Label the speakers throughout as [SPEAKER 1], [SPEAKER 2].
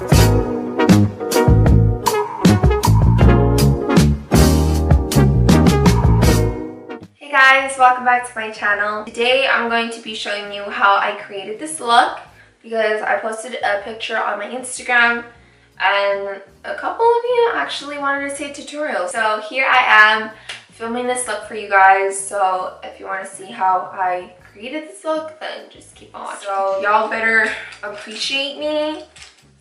[SPEAKER 1] Hey guys, welcome back to my channel. Today I'm going to be showing you how I created this look because I posted a picture on my Instagram and a couple of you actually wanted to see a tutorial. So here I am filming this look for you guys. So if you want to see how I created this look, then just keep on watching. So y'all better appreciate me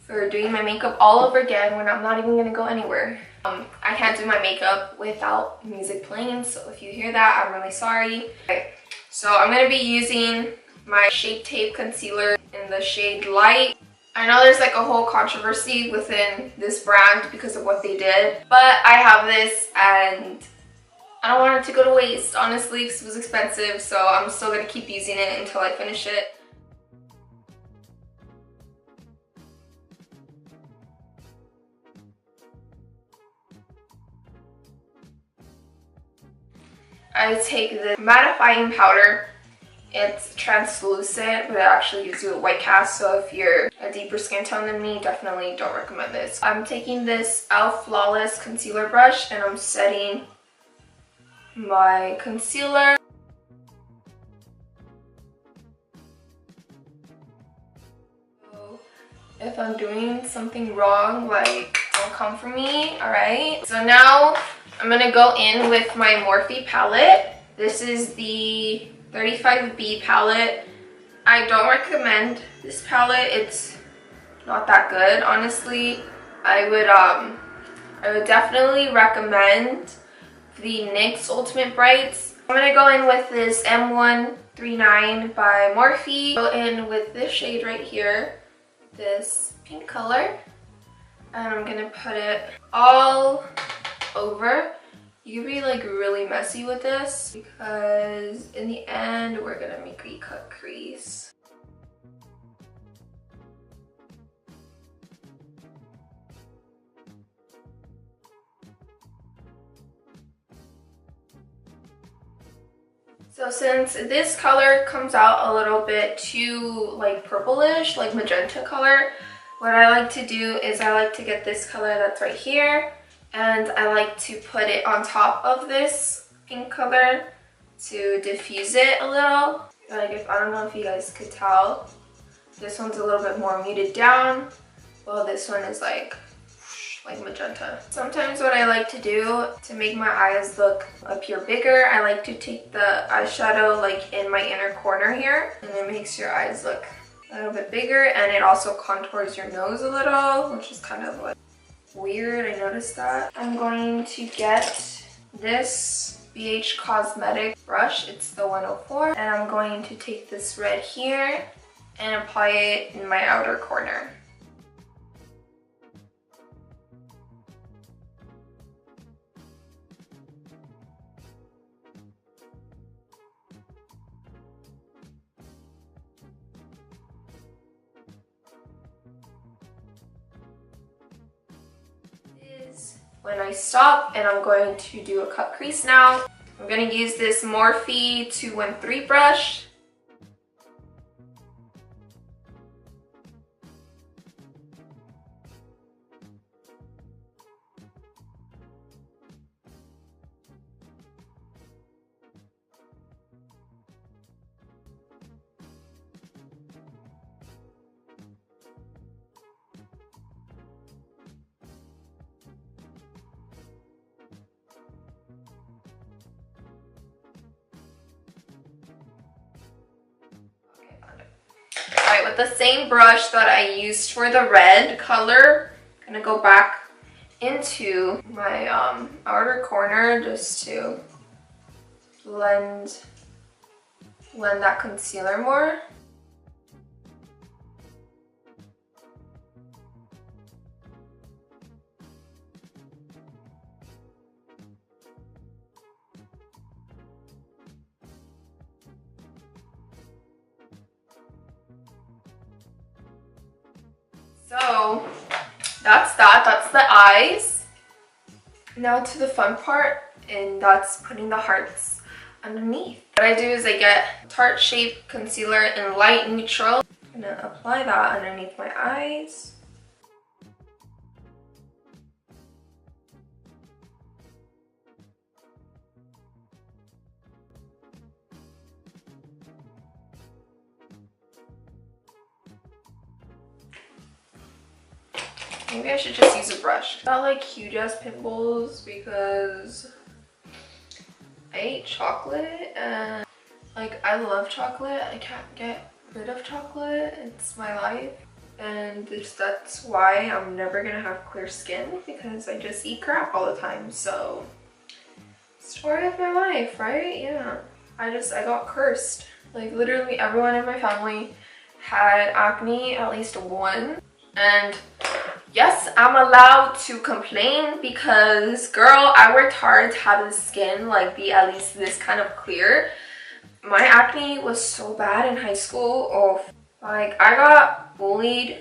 [SPEAKER 1] for doing my makeup all over again when I'm not even gonna go anywhere. I can't do my makeup without music playing, so if you hear that, I'm really sorry. Okay, so I'm gonna be using my Shape Tape concealer in the shade Light. I know there's like a whole controversy within this brand because of what they did, but I have this and I don't want it to go to waste, honestly, because it was expensive, so I'm still gonna keep using it until I finish it. I take the mattifying powder. It's translucent, but it actually gives you a white cast, so if you're a deeper skin tone than me, definitely don't recommend this. I'm taking this e.l.f. Flawless concealer brush and I'm setting my concealer. So if I'm doing something wrong, like, don't come for me, alright? So now I'm gonna go in with my Morphe palette. This is the 35B palette. I don't recommend this palette. It's not that good, honestly. I would definitely recommend the NYX Ultimate Brights. I'm gonna go in with this M139 by Morphe. Go in with this shade right here, this pink color, and I'm gonna put it all over. You can be like really messy with this because in the end we're gonna make a cut crease. So since this color comes out a little bit too like purplish, like magenta color, what I like to do is I like to get this color that's right here, and I like to put it on top of this pink color to diffuse it a little. Like, if I don't know if you guys could tell, this one's a little bit more muted down, while this one is like magenta. Sometimes what I like to do to make my eyes look appear bigger, I like to take the eyeshadow like in my inner corner here, and it makes your eyes look a little bit bigger, and it also contours your nose a little, which is kind of like weird. I noticed that. I'm going to get this BH Cosmetic brush. It's the 104, and I'm going to take this red here and apply it in my outer corner. When I stop, and I'm going to do a cut crease now. I'm going to use this Morphe 213 brush. Alright, with the same brush that I used for the red color, I'm gonna go back into my outer corner just to blend that concealer more. So that's that. That's the eyes. Now to the fun part, and that's putting the hearts underneath. What I do is I get Tarte Shape Concealer in light neutral. I'm gonna apply that underneath my eyes. Maybe I should just use a brush. Got like huge ass pimples because I ate chocolate and like I love chocolate. I can't get rid of chocolate. It's my life. And that's why I'm never gonna have clear skin, because I just eat crap all the time. So, story of my life, right? Yeah. I got cursed. Like literally everyone in my family had acne, at least one. And yes, I'm allowed to complain because girl, I worked hard to have the skin like be at least this kind of clear. My acne was so bad in high school. Oh, like I got bullied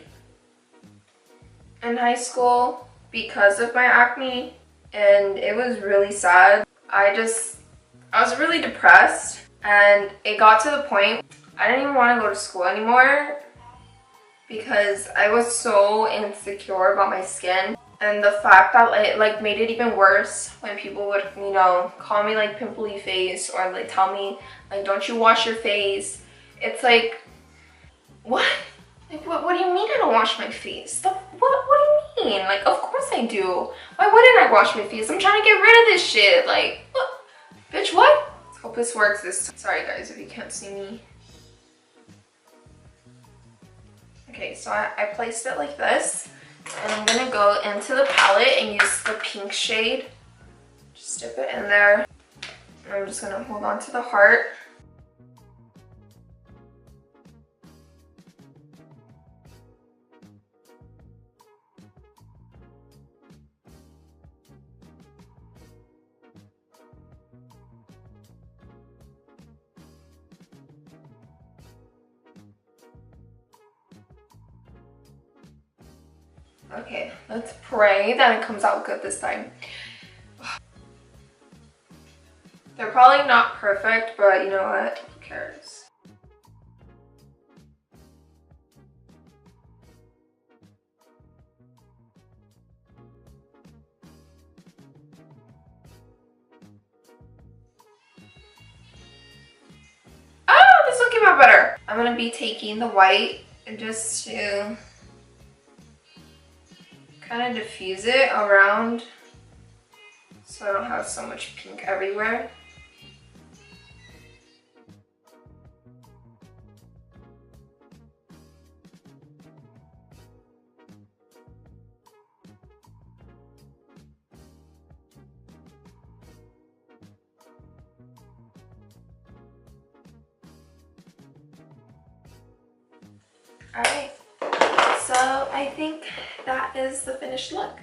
[SPEAKER 1] in high school because of my acne, and it was really sad. I was really depressed, and it got to the point I didn't even want to go to school anymore because I was so insecure about my skin. And the fact that it like made it even worse when people would, you know, call me like pimply face or like tell me like, don't you wash your face? It's like, what? Like, what do you mean I don't wash my face? What do you mean? Like, of course I do. Why wouldn't I wash my face? I'm trying to get rid of this shit. Like, what? Bitch, what? Let's hope this works this time. Sorry guys if you can't see me. Okay, so I placed it like this. And I'm gonna go into the palette and use the pink shade. Just dip it in there. And I'm just gonna hold on to the heart. Okay, let's pray that it comes out good this time. They're probably not perfect, but you know what? Who cares? Oh, this one came out better. I'm gonna be taking the white and just to kind of diffuse it around so I don't have so much pink everywhere. Alright, so I think that is the finished look.